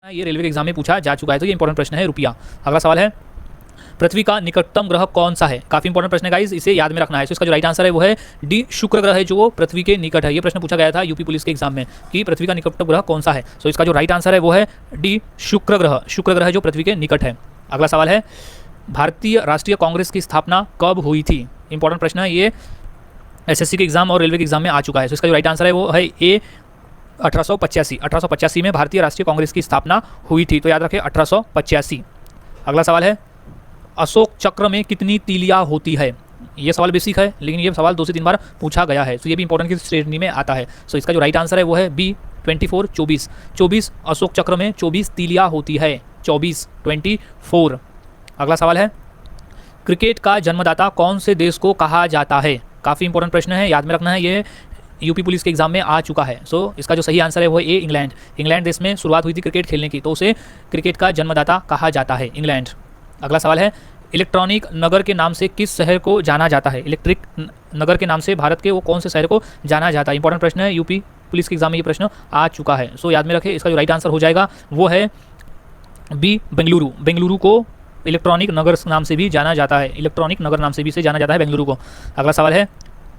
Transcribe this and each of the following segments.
ये रेलवे के एग्जाम में पूछा जा चुका है, तो ये इंपॉर्टेंट प्रश्न है रुपया। अगला सवाल है, पृथ्वी का निकटतम ग्रह कौन सा है? काफी इंपॉर्टेंट प्रश्न है गाइस, इसे याद में रखना है। तो इसका जो राइट आंसर है वो है डी, शुक्र ग्रह है जो पृथ्वी के निकट है। ये प्रश्न पूछा गया था यूपी पुलिस के एग्जाम में कि पृथ्वी का निकटतम ग्रह कौन सा है। तो इसका जो राइट आंसर है वो है डी, शुक्र ग्रह। शुक्र ग्रह जो पृथ्वी के निकट है। अगला सवाल है, भारतीय राष्ट्रीय कांग्रेस की स्थापना कब हुई थी? इंपॉर्टेंट प्रश्न है, ये एसएससी के एग्जाम और रेलवे के एग्जाम में आ चुका है। तो इसका जो राइट आंसर है वो है ए, 1885 में भारतीय राष्ट्रीय कांग्रेस की स्थापना हुई थी। तो याद रखें 1885। अगला सवाल है, अशोक चक्र में कितनी तीलियां होती है? ये सवाल बेसिक है लेकिन ये सवाल 2 से 3 बार पूछा गया है, तो ये भी इंपॉर्टेंट की श्रेणी में आता है। तो इसका जो राइट आंसर है वो है बी, 24, 24। अशोक चक्र में 24 तीलियां होती है। 24। अगला सवाल है, क्रिकेट का जन्मदाता कौन से देश को कहा जाता है? काफ़ी इंपॉर्टेंट प्रश्न है, याद में रखना है, ये यूपी पुलिस के एग्जाम में आ चुका है। सो इसका जो सही आंसर है वो है ए, इंग्लैंड। इंग्लैंड देश में शुरुआत हुई थी क्रिकेट खेलने की, तो उसे क्रिकेट का जन्मदाता कहा जाता है, इंग्लैंड। अगला सवाल है, इलेक्ट्रॉनिक नगर के नाम से किस शहर को जाना जाता है? इलेक्ट्रिक नगर के नाम से भारत के वो कौन से शहर को जाना जाता है? इंपॉर्टेंट प्रश्न है, यूपी पुलिस के एग्जाम में ये प्रश्न आ चुका है। सो याद में रखें, इसका जो राइट आंसर हो जाएगा वो है बी, बेंगलुरु। बेंगलुरु को इलेक्ट्रॉनिक नगर नाम से भी जाना जाता है, इलेक्ट्रॉनिक नगर नाम से भी इसे जाना जाता है बेंगलुरु को। अगला सवाल है,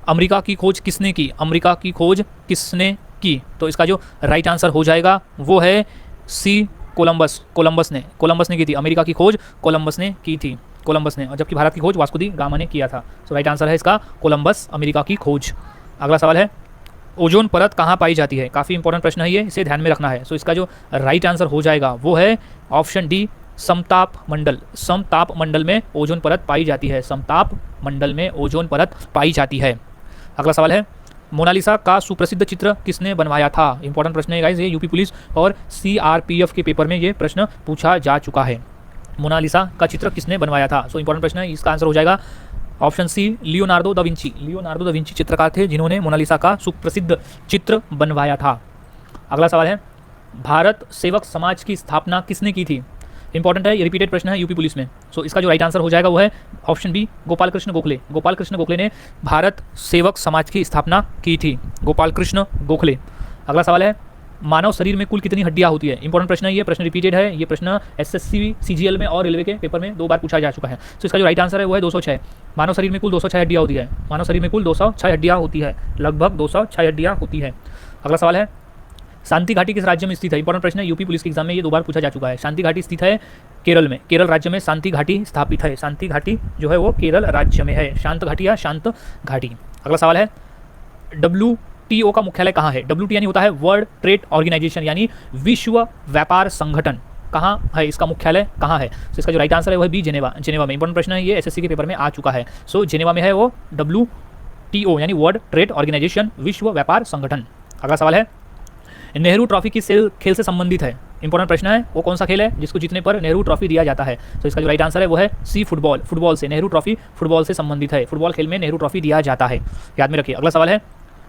अमेरिका की खोज किसने की? अमेरिका की खोज किसने की? तो इसका जो राइट आंसर हो जाएगा वो है सी, कोलंबस। कोलंबस ने की थी अमेरिका की खोज, कोलंबस ने की थी, कोलंबस ने। और जबकि भारत की खोज वास्को डी गामा ने किया था। तो राइट आंसर है इसका कोलंबस, अमेरिका की खोज। अगला सवाल है, ओजोन परत कहाँ पाई जाती है? काफ़ी इंपॉर्टेंट प्रश्न है ये, इसे ध्यान में रखना है। सो इसका जो राइट आंसर हो जाएगा वो है ऑप्शन डी, समताप मंडल। समताप मंडल में ओजोन परत पाई जाती है, समताप मंडल में ओजोन परत पाई जाती है। अगला सवाल है, मोनालिसा का सुप्रसिद्ध चित्र किसने बनवाया था? इंपॉर्टेंट प्रश्न है गाइस, ये यूपी पुलिस और सीआरपीएफ के पेपर में ये प्रश्न पूछा जा चुका है। मोनालिसा का चित्र किसने बनवाया था? सो इंपॉर्टेंट प्रश्न है, इसका आंसर हो जाएगा option C, Leonardo da Vinci. Leonardo da Vinci चित्रकार थे जिन्होंने मोनालिसा का सुप्रसिद्ध चित्र बनवाया था। अगला सवाल है, भारत सेवक समाज की स्थापना किसने की थी? इंपॉर्टेंट है, ये रिपीटेड प्रश्न है यूपी पुलिस में। सो इसका जो राइट आंसर हो जाएगा वो है ऑप्शन बी, गोपाल कृष्ण गोखले। गोपाल कृष्ण गोखले ने भारत सेवक समाज की स्थापना की थी, गोपाल कृष्ण गोखले। अगला सवाल है, मानव शरीर में कुल कितनी हड्डियां होती है? इंपॉर्टेंट प्रश्न है, ये प्रश्न रिपीटेड है, ये प्रश्न एसएससी, सीजीएल में और रेलवे के पेपर में 2 बार पूछा जा चुका है। तो इसका जो राइट आंसर है वो है 206। मानव शरीर में कुल 206 हड्डियां होती है, मानव शरीर में कुल 206 हड्डियां होती है, लगभग 206 हड्डियां होती है। अगला सवाल है, शांति घाटी किस राज्य में स्थित है? इंपॉर्टेंट प्रश्न है, यूपी पुलिस के एग्जाम में ये 2 बार पूछा जा चुका है। शांति घाटी स्थित है केरल में, केरल राज्य में शांति घाटी स्थापित है। शांति घाटी जो है वो केरल राज्य में है, शांत घाटी या शांत घाटी। अगला सवाल है, WTO का मुख्यालय कहाँ है? WTO यानी होता है वर्ल्ड ट्रेड ऑर्गेनाइजेशन, यानी विश्व व्यापार संगठन। कहाँ है इसका मुख्यालय, कहाँ है? तो इसका जो राइट आंसर है वो है बी, जेनेवा। जेनेवा में। इंपॉर्टेंट प्रश्न है, ये एसएससी के पेपर में आ चुका है। सो जेनेवा में है वो WTO यानी वर्ल्ड ट्रेड ऑर्गेनाइजेशन, विश्व व्यापार संगठन। अगला सवाल है, नेहरू ट्रॉफी किस खेल से संबंधित है? इंपॉर्टेंट प्रश्न है, वो कौन सा खेल है जिसको जीतने पर नेहरू ट्रॉफी दिया जाता है? तो इसका जो राइट आंसर है वो है सी, फुटबॉल। फुटबॉल से नेहरू ट्रॉफी फुटबॉल से संबंधित है, फुटबॉल खेल में नेहरू ट्रॉफी दिया जाता है, याद में रखिए। अगला सवाल है,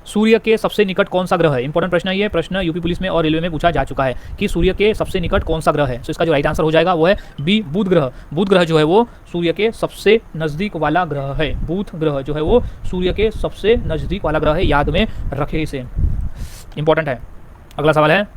सूर्य के सबसे निकट कौन सा ग्रह है? इंपॉर्टेंट प्रश्न है, ये प्रश्न यूपी पुलिस में और रेलवे में पूछा जा चुका है कि सूर्य के सबसे निकट कौन सा ग्रह है। तो इसका जो राइट आंसर हो जाएगा वो है बी, बुध ग्रह। बुध ग्रह जो है वो सूर्य के सबसे नज़दीक वाला ग्रह है। बुध ग्रह जो है वो सूर्य के सबसे नज़दीक वाला ग्रह है, याद में रखे इसे, इंपॉर्टेंट है। अगला सवाल है,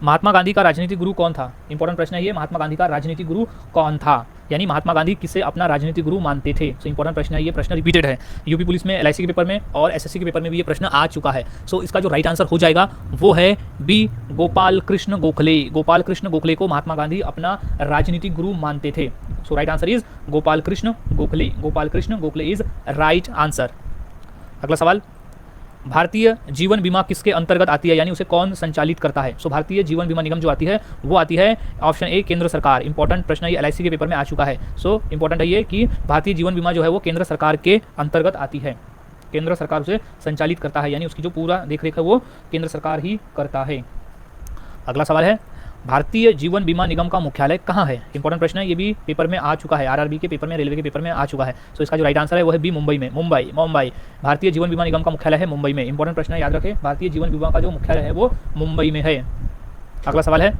महात्मा गांधी का राजनीतिक गुरु कौन था? इंपॉर्टेंट प्रश्न है, ये महात्मा गांधी का राजनीतिक गुरु कौन था, यानी महात्मा गांधी किसे अपना राजनीतिक गुरु मानते थे? सो इंपॉर्टेंट प्रश्न है, ये प्रश्न रिपीटेड है यूपी पुलिस में, एलआईसी के पेपर में और एसएससी के पेपर में भी ये प्रश्न आ चुका है। सो इसका जो राइट आंसर हो जाएगा वो है बी, गोपाल कृष्ण गोखले। गोपाल कृष्ण गोखले को महात्मा गांधी अपना राजनीतिक गुरु मानते थे। So right answer is Gopal Krishna Gokhale. Gopal Krishna Gokhale is right answer. अगला सवाल, भारतीय जीवन बीमा किसके अंतर्गत आती है, यानी उसे कौन संचालित करता है? सो भारतीय जीवन बीमा निगम जो आती है वो आती है ऑप्शन ए, केंद्र सरकार। इंपॉर्टेंट प्रश्न है, ये एलआईसी के पेपर में आ चुका है। सो इंपॉर्टेंट है ये कि भारतीय जीवन बीमा जो है वो केंद्र सरकार के अंतर्गत आती है, केंद्र सरकार उसे संचालित करता है, यानी उसकी जो पूरा देखरेख है वो केंद्र सरकार ही करता है। अगला सवाल है, भारतीय जीवन बीमा निगम का मुख्यालय कहाँ है? इंपॉर्टेंट प्रश्न है, ये भी पेपर में आ चुका है, आरआरबी के पेपर में, रेलवे के पेपर में आ चुका है। सो इसका जो राइट आंसर है वो है बी, मुंबई में। मुंबई भारतीय जीवन बीमा निगम का मुख्यालय है मुंबई में। इंपॉर्टेंट प्रश्न है, याद रखें, भारतीय जीवन बीमा का जो मुख्यालय है वो मुंबई में है। अगला सवाल है,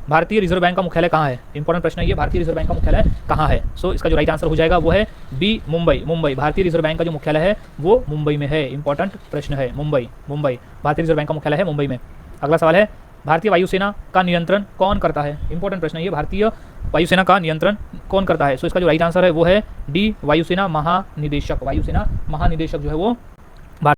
भारतीय रिजर्व बैंक का मुख्यालय कहाँ है? इंपॉर्टेंट प्रश्न है, ये भारतीय रिजर्व बैंक का मुख्यालय कहाँ है? सो इसका जो राइट आंसर हो जाएगा वो है बी, मुंबई। भारतीय रिजर्व बैंक का जो मुख्यालय है वो मुंबई में है। इंपॉर्टेंट प्रश्न है, मुंबई। भारतीय रिजर्व बैंक का मुख्यालय है मुंबई में। अगला सवाल है, भारतीय वायुसेना का नियंत्रण कौन करता है? इंपॉर्टेंट प्रश्न है ये, भारतीय वायुसेना का नियंत्रण कौन करता है? सो इसका जो राइट आंसर है वो है डी, वायुसेना महानिदेशक। वायुसेना महानिदेशक जो है वो